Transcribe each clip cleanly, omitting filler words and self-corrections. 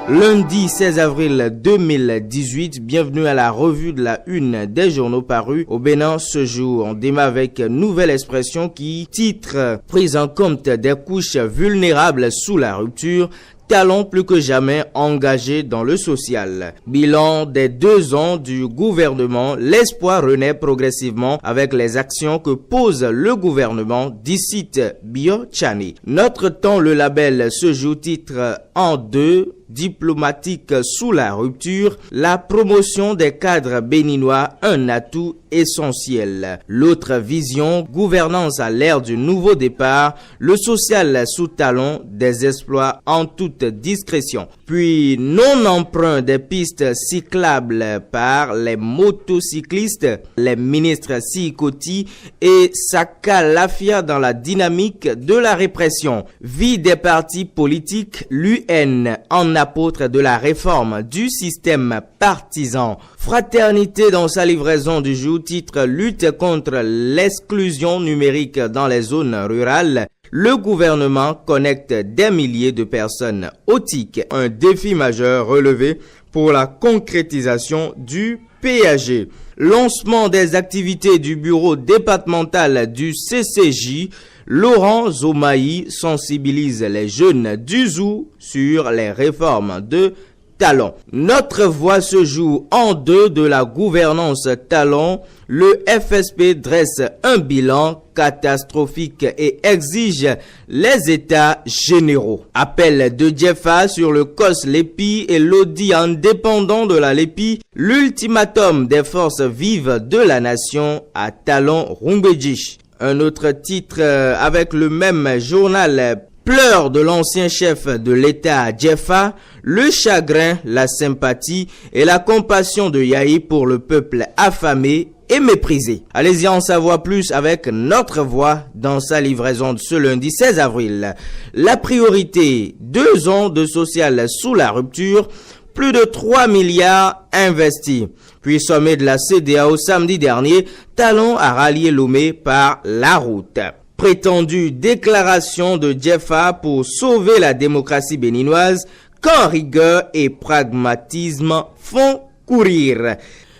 Lundi 16 avril 2018, bienvenue à la revue de la une des journaux parus au Bénin ce jour. On démarre avec une nouvelle expression qui titre « Prise en compte des couches vulnérables sous la rupture ». Talon plus que jamais engagé dans le social. Bilan des 2 ans du gouvernement, l'espoir renaît progressivement avec les actions que pose le gouvernement, d'ici Bio Chani. Notre temps, le label se joue titre en 2, diplomatique sous la rupture, la promotion des cadres béninois, un atout essentiel. L'autre vision, gouvernance à l'ère du nouveau départ, le social sous talon, des exploits en toute discrétion. Puis non-emprunt des pistes cyclables par les motocyclistes, les ministres Sikoti et Saka Lafia dans la dynamique de la répression. Vie des partis politiques, l'UN en apôtre de la réforme du système partisan. Fraternité dans sa livraison du jour, titre lutte contre l'exclusion numérique dans les zones rurales. Le gouvernement connecte des milliers de personnes au TIC. Un défi majeur relevé pour la concrétisation du PAG. Lancement des activités du bureau départemental du CCJ. Laurent Zomaï sensibilise les jeunes du Zou sur les réformes de Talon. Notre voix se joue en 2 de la gouvernance Talon. Le FSP dresse un bilan catastrophique et exige les états généraux. Appel de Djefa sur le COS Lépi et l'audit indépendant de la Lépi. L'ultimatum des forces vives de la nation à Talon Rumbedjich. Un autre titre avec le même journal. Pleurs de l'ancien chef de l'État Djefa, le chagrin, la sympathie et la compassion de Yahi pour le peuple affamé et méprisé. Allez-y en savoir plus avec notre voix dans sa livraison de ce lundi 16 avril. La priorité, 2 ans de social sous la rupture, plus de 3 milliards investis. Puis sommet de la CEDEAO samedi dernier, Talon a rallié Lomé par la route. Prétendue déclaration de Djefa pour sauver la démocratie béninoise, quand rigueur et pragmatisme font courir.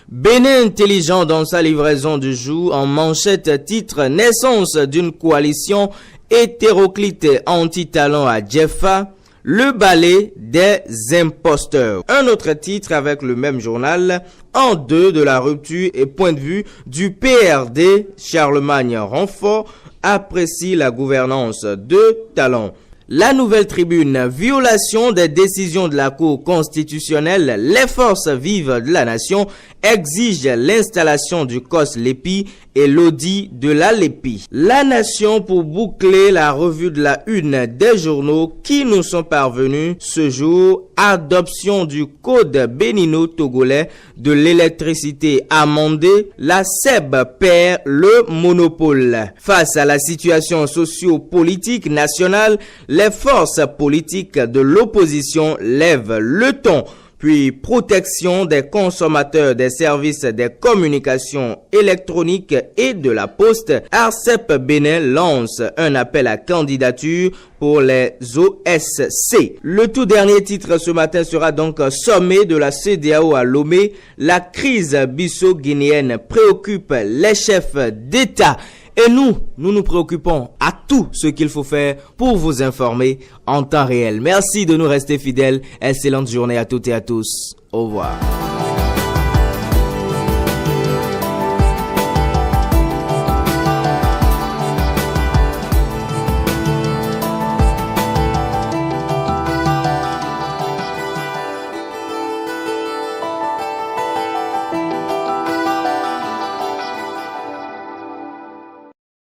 Bénin intelligent dans sa livraison du jour, en manchette titre naissance d'une coalition hétéroclite anti-talon à Djefa. Le balai des imposteurs. Un autre titre avec le même journal, en 2 de la rupture et point de vue du PRD, Charlemagne Renfort apprécie la gouvernance de Talon. La nouvelle tribune, violation des décisions de la Cour constitutionnelle, les forces vives de la nation exigent l'installation du COS Lépi et l'audit de la Lépi. La nation pour boucler la revue de la une des journaux qui nous sont parvenus ce jour. Adoption du code bénino-togolais de l'électricité amendé, la SEB perd le monopole. Face à la situation socio-politique nationale, les forces politiques de l'opposition lèvent le ton. Puis protection des consommateurs des services des communications électroniques et de la poste, ARCEP Bénin lance un appel à candidature pour les OSC. Le tout dernier titre ce matin sera donc sommet de la CEDEAO à Lomé. La crise bisso-guinéenne préoccupe les chefs d'État. Et nous préoccupons à tout ce qu'il faut faire pour vous informer en temps réel. Merci de nous rester fidèles. Excellente journée à toutes et à tous. Au revoir.